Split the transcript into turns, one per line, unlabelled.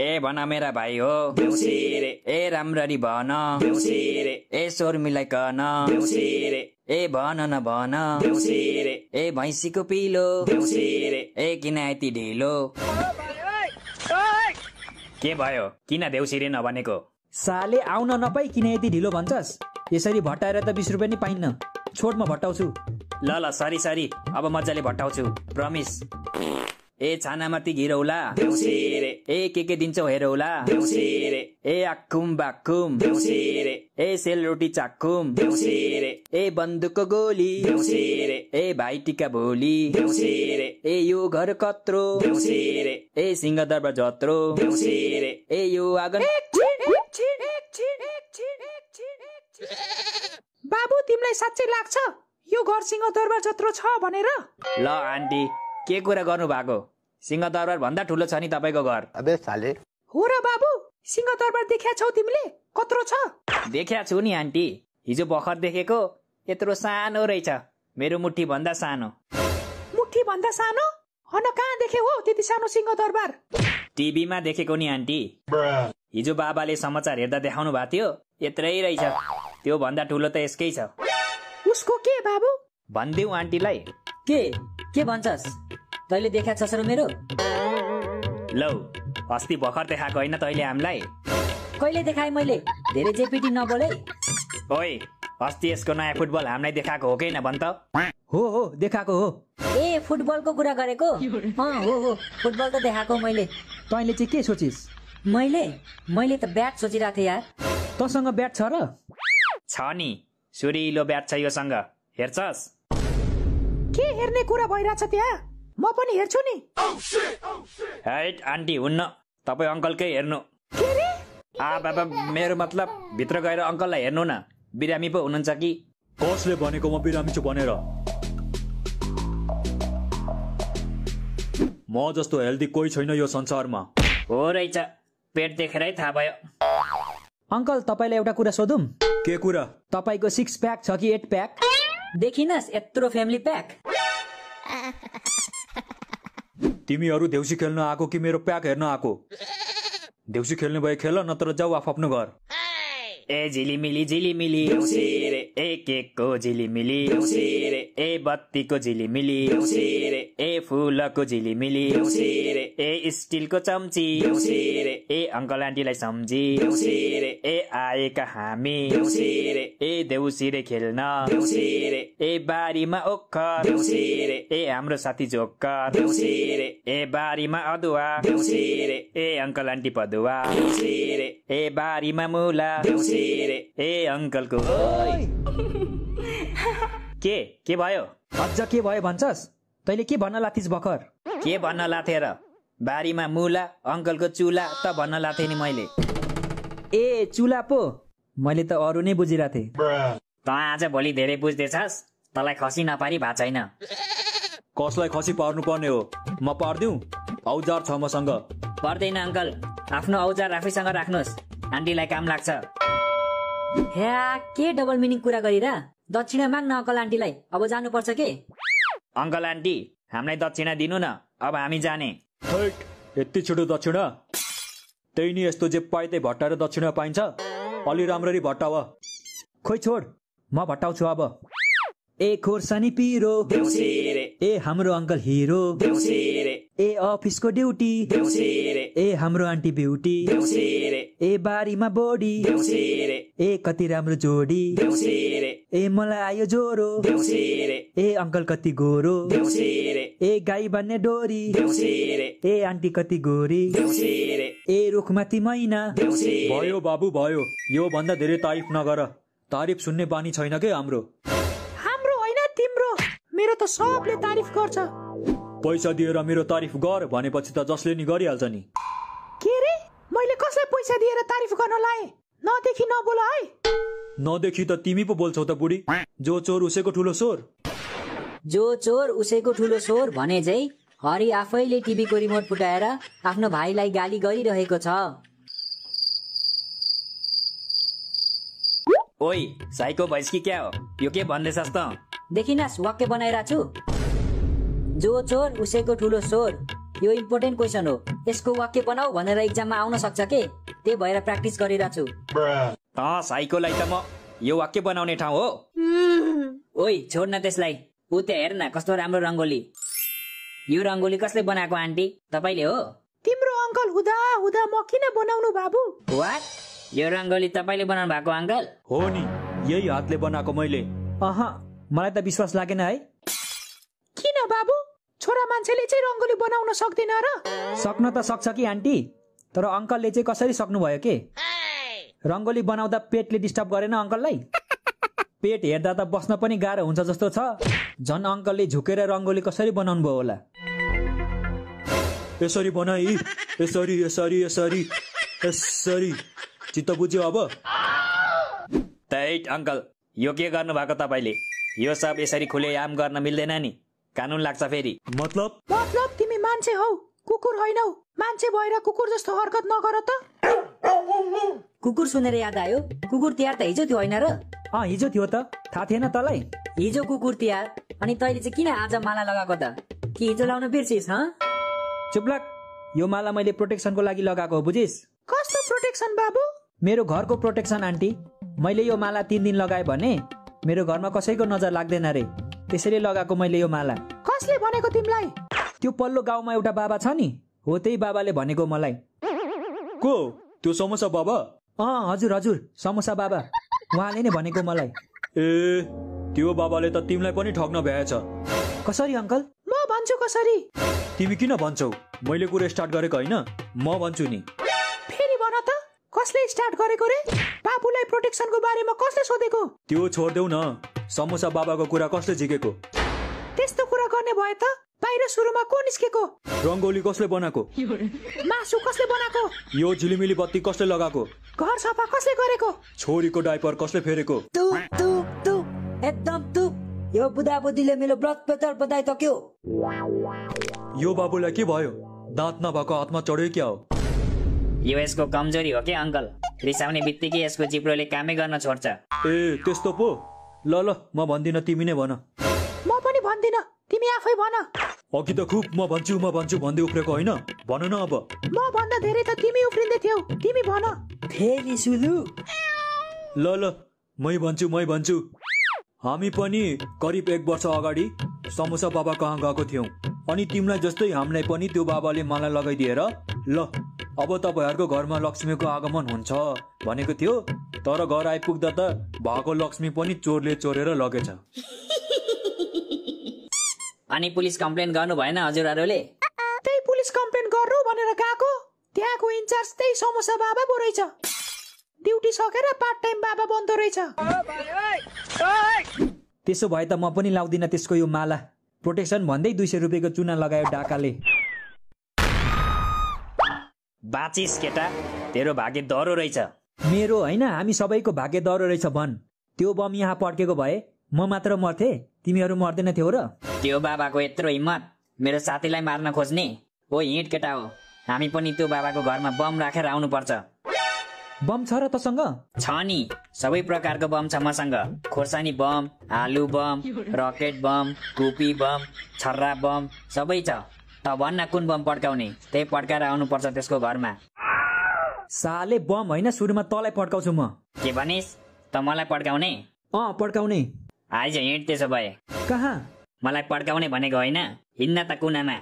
ए भन मेरा भाइ हो देउसी रे ए राम्ररी भन देउसी रे ए स्वर मिलाइकन देउसी रे ए भन न भन देउसी रे ए भैँसीको पिलो देउसी रे ए किन यति ढिलो के भयो किन देउसी रे नभनेको
साले आउन नपाई किन यति ढिलो भन्छस् यसरी भट्टाएर त 20 रुपैयाँ नि पाइन्न छोड म भट्टाउँछु
ल सरी अब मजाले भट्टाउँछु प्रमिस ए छानामाथि घिरौला देउसी रे ए के दिन्छौ हेरौला देउसी रे ए आक्कुम बाक्कुम देउसी रे ए सेलरोटी चाक्कुम देउसी रे ए बन्दुकको गोली देउसी रे ए भाइटिका भोली देउसी रे ए यो घर कत्रो देउसी रे ए सिंहदरबार जत्रो देउसी रे ए यो आँगन
बाबु तिमीलाई साँच्चै लाग्छ यो घर सिंहदरबार जत्रो छ भनेर
ल आन्टी के कुरा गर्नु भएको सिंहदरबार भन्दा ठुलो छ नि तपाईको घर
अबे साले
हो र बाबु सिंहदरबार देख्या छौ तिमीले कत्रो छ
देख्या छु नि आन्टी हिजो भर्खर देखेको यत्रो सानो रहेछ मेरो मुट्ठी भन्दा सानो
मुट्ठी भन्दा सानो हन कहाँ देखे हो त्यति सानो सिंहदरबार
टिभीमा देखेको नि आन्टी हिजो बाबाले समाचार हेर्दा देखाउनु भएको थियो यत्रै रहेछ त्यो भन्दा ठुलो त यसकै छ
उसको के बाबु
भन्दिउ आन्टीलाई
के भन्छस् तैले देखा छस् र मेरो
लौ अस्ति भर्खर देखाएको होइन तैले हामीलाई
कहिले देखाए मैले धेरै जेपिटी नबोले
ओइ अस्ति यसको नयाँ फुटबल हामीलाई देखाएको हो कि न भन् त
हो देखाएको हो
ए फुटबलको कुरा गरेको हो फुटबल त देखाएको मैले
तैँले चाहिँ के सोचिस्
मैले त ब्याट सोचिरहेको थिएँ यार
तँसँग ब्याट छ र
छ नि सुरिलो ब्याट छ योसँग हेर्छस्
के हेर्ने कुरा भइरहेछ त्यहाँ म पनि हेर्छु नि
हैट आन्टी हुन्न तपाईँ अङ्कलकै हेर्नु बाबा मेरो मतलब भित्र गएर अङ्कललाई हेर्नु न बिरामी पो हुनुहुन्छ कि
कसले भनेको म बिरामी छु भनेर म जस्तो हेल्दी कोही छैन यो संसारमा
हो रहेछ पेट देखेरै थाहा भयो
अङ्कल तपाईलाई एउटा कुरा सोधौं के कुरा तपाईको 6 प्याक छ कि 8 प्याक
देखिनस् यत्रो फ्यामिली प्याक
तिमीहरू देउसी खेल्न आको कि मेरो प्याक हेर्न आको देउसी खेल्ने भए खेल नत्र जाऊ आफ्नो घर
ए झिलिमिली झिलिमिली देउसी रे ए केकको झिलिमिली देउसी रे ए बत्तीको झिलिमिली देउसी रे ए फुलको झिलिमिली देउसी रे ए स्टिलको चम्ची देउसी रे ए अङ्कल आन्टीलाई सम्झी देउसी रे ए आएका हामी देउसी रे ए देउसी रे खेल्न देउसी रे ए बारीमा ओखर देउसी रे ए हाम्रो साथी जोकर देउसी रे ए बारीमा अदुवा देउसी रे ए अङ्कल आन्टी पदुवा देउसी रे ए बारीमा मुला देउसी रे ए अङ्कलको के भयो
अझ के भयो भन्छस् तैले के भन्न लाथिस भर्खर
के भन्न लाथे र बारीमा मुला अङ्कलको चुला त भन्न लाथे नि मैले
ए चुला पो मैले त अरु नै बुझिराथे
त आज भोलि धेरै बुझ्दैछस् तँलाई खसी नपारी भा छैन
कसलाई खसी पार्नु पर्ने हो म पार्दिउ औजार छ मसँग
पर्दैन अङ्कल आफ्नो औजार आफैसँग राख्नुहोस् आन्टीलाई काम लाग्छ
ह्या के डबल मिनिङ कुरा गरिरा दक्षिणा माग्न अङ्कल आन्टीलाई अब जानुपर्छ के
अङ्कल आन्टी हामीलाई दक्षिणा दिनु न अब हामी जाने
यति छिटो दक्षिणा त्यही नि यस्तो जे पाए त्यही भट्टाएर दक्षिणा पाइन्छ अलि राम्ररी भट्टाव खोइ छोड म भट्टाउँछु अब ए खोर्सानी पिरो
देउसी रे
ए हाम्रो अङ्कल हिरो
देउसी रे
ए अफिसको ड्युटी
देउसी रे
ए हाम्रो आन्टी ब्युटी
देउसी रे
ए बारीमा बोडी
देउसी रे
ए कति राम्रो जोडी
देउसी रे
ए मलाई आयो ज्वरो
देउसी रे
ए अङ्कल कति गोरो
देउसी रे
ए गाई बान्ने डोरी
देउसी रे
ए आन्टी कति गोरी
देउसी रे
ए रुखमाथि मैना
देउसी
भयो बाबु भयो यो भन्दा धेरै तारिफ नगर तारिफ सुन्ने बानी छैन के हाम्रो
मेरो त सबले तारिफ गर्छ
पैसा दिएर मेरो तारिफ गर भनेपछि त जसले नि गरिहाल्छ नि
के रे मैले कसलाई पैसा दिएर तारिफ गर्न लाए नदेखि नबोल है
नदेखि त तिमी पो बोल्छौ त बुढी जो चोर उसैको ठुलो सोर
जो चोर उसैको ठुलो सोर भने चाहिँ हरि आफैले टिभीको रिमोट फुटाएर आफ्नो भाइलाई गाली गरिरहेको छ
ओइ साइको भैस कि क्या हो यो के भन्दैछस् त
देखिनस् वाक्य बनाइरहेको छु जो चोर उसैको ठुलो सोर यो इम्पोर्टेन्ट क्वेसन हो। यसको वाक्य बनाऊ भनेर इक्जाममा आउन सक्छ के, त्यही भएर प्र्याक्टिस गरिरहेछु।
साइकोलाई त म यो वाक्य बनाउने ठाउँ हो।
ओइ छोड न त्यसलाई, ऊ त्यहाँ हेर न कस्तो राम्रो रङ्गोली। यो रङ्गोली कसले बनाएको आन्टी, तपाईँले हो?
तिम्रो अङ्कल हुँदा हुँदा म किन बनाउनु बाबु?
वाट, यो रङ्गोली तपाईँले बनाउनु भएको अङ्कल?
हो नि, यही हातले बनाएको मैले। मलाई त विश्वास लागेन है।
किन बाबु, छोरा मान्छेले चाहिँ रङ्गोली बनाउन सक्दैन र?
सक्न त सक्छ कि आन्टी, तर अङ्कलले चाहिँ कसरी सक्नुभयो के? रङ्गोली बनाउँदा पेटले डिस्टर्ब गरेन अङ्कललाई? पेट हेर्दा त बस्न पनि गाह्रो हुन्छ जस्तो छ। झन् अङ्कलले झुकेर रङ्गोली कसरी बनाउनु भयो होला? यसरी बनाई, यसरी यसरी यसरी यसरी। चित्त बुझ्यो अब?
तैट अङ्कल, यो के गर्नु भएको तपाईँले? यो सब यसरी खुलेआम गर्न मिल्दैन नि, कानुन लाग्छ फेरि।
मतलब तिमी मान्छे हौ, कुकुर होइनौ। मान्छे भएर कुकुर जस्तो हरकत नगर त।
कुकुर सुनेर याद आयो, कुकुर तिहार त हिजो थियो होइन र?
हिजो थियो त, थाहा थिएन तँलाई?
हिजो कुकुर तिहार, अनि तैँले चाहिँ किन आज माला लगाएको त? कि हिजो लाउन बिर्सिस?
चुप्लाक, यो माला मैले प्रोटेक्सनको लागि लगाएको हो, बुझिस?
कस्तो प्रोटेक्सन बाबु?
मेरो घरको प्रोटेक्सन आन्टी। मैले यो माला 3 दिन लगाएँ भने मेरो घरमा कसैको नजर लाग्दैन रे, त्यसैले लगाएको मैले यो माला।
कसले भनेको तिमीलाई?
त्यो पल्लो गाउँमा एउटा बाबा छ नि, हो त्यही बाबाले भनेको मलाई।
को? त्यो समोसा बाबा?
हजुर हजुर, समोसा बाबा, उहाँले नै भनेको मलाई।
ए, त्यो बाबाले त तिमीलाई पनि ठग्न भ्याएछ।
कसरी अङ्कल?
म भन्छु कसरी।
तिमी किन भन्छौ? मैले कुरा स्टार्ट गरेको होइन, म भन्छु नि।
फेरि भन त, कसले स्टार्ट गरेको रे? बाबुलाई प्रोटेक्सनको बारेमा कसले सोधेको?
त्यो छोड्देऊ न, समोसा बाबाको कुरा कसले झिकेको?
त्यस्तो कुरा गर्ने भए त बाहिर सुरुमा को निस्केको?
रङ्गोली कसले बनाएको?
मासु कसले बनाएको?
यो झिलिमिली बत्ती कसले लगाएको?
घर सफा कसले गरेको?
छोरीको डाइपर कसले फेरेको?
एकदम तुक। यो बुढा बुढीले मेरो ब्लड प्रेसर बधाई सक्यो।
यो बाबुलाई के भयो? दाँत नभएको हातमा चढ्यो क्या हो?
यो यसको कमजोरी हो के अङ्कल? रिसाउने बित्तिकै यसको जिब्रोले कामै गर्न छोड्छ।
ए, त्यस्तो पो? ल म भन्दिन, तिमी नै भन।
म पनि भन्दिन, तिमी आफै भन।
अघि त खुब म भन्छु भन्दै उफ्रेको होइन, भन न अब।
म भन्दा धेरै त तिमी उफ्रिँदै थियौ, तिमी भन।
फेरि सुलु।
ल मै भन्छु। हामी पनि करिब 1 वर्ष अगाडि समोसा बाबा कहाँ गएको थियौँ, अनि तिमीलाई जस्तै हामीलाई पनि त्यो बाबाले माला लगाइदिएर ल अब तपाईँहरूको घरमा लक्ष्मीको आगमन हुन्छ भनेको थियो, तर घर आइपुग्दा त भएको लक्ष्मी पनि चोरले चोरेर लगेछ।
अनि पुलिस कम्प्लेन गर्नु भएन हजुरहरूले?
त्यही पुलिस कम्प्लेन गर्नु भनेर गएको, त्यहाँको इन्चार्ज त्यही समोसा बाबा पो रहेछ। ड्युटी सकेर पार्ट टाइम बाबा बन्दो रहेछ।
त्यसो भए त म पनि लाउँदिन त्यसको यो माला। प्रोटेक्सन भन्दै 200 रुपियाँको चुना लगायो डाकाले।
बाँचिस केटा, तेरो भाग्य दह्रो रहेछ।
मेरो होइन, हामी सबैको भाग्य दह्रो रहेछ भन्। त्यो बम यहाँ पड्केको भए म मात्र मर्थे, तिमीहरू मर्दैन थियौ र?
त्यो बाबाको यत्रो हिम्मत मेरो साथीलाई मार्न खोज्ने? ओ हिँड केटा हो, हामी पनि त्यो बाबाको घरमा बम राखेर आउनुपर्छ।
बम छ र तसँग?
छ नि, सबै प्रकारको बम छ मसँग। खोर्सानी बम, आलु बम, रकेट बम, कुपी बम, छर्रा बम सबै छ। त भन्न कुन बम पड्काउने, त्यही पड्काएर आउनुपर्छ त्यसको घरमा।
साले बम होइन, सुरुमा तँलाई पड्काउँछु म।
के भनिस्? त मलाई पड्काउने?
पड्काउने।
आइज हिँड त्यसो भए।
कहाँ?
मलाई पड्काउने भनेको होइन, हिँड्न त कुनामा।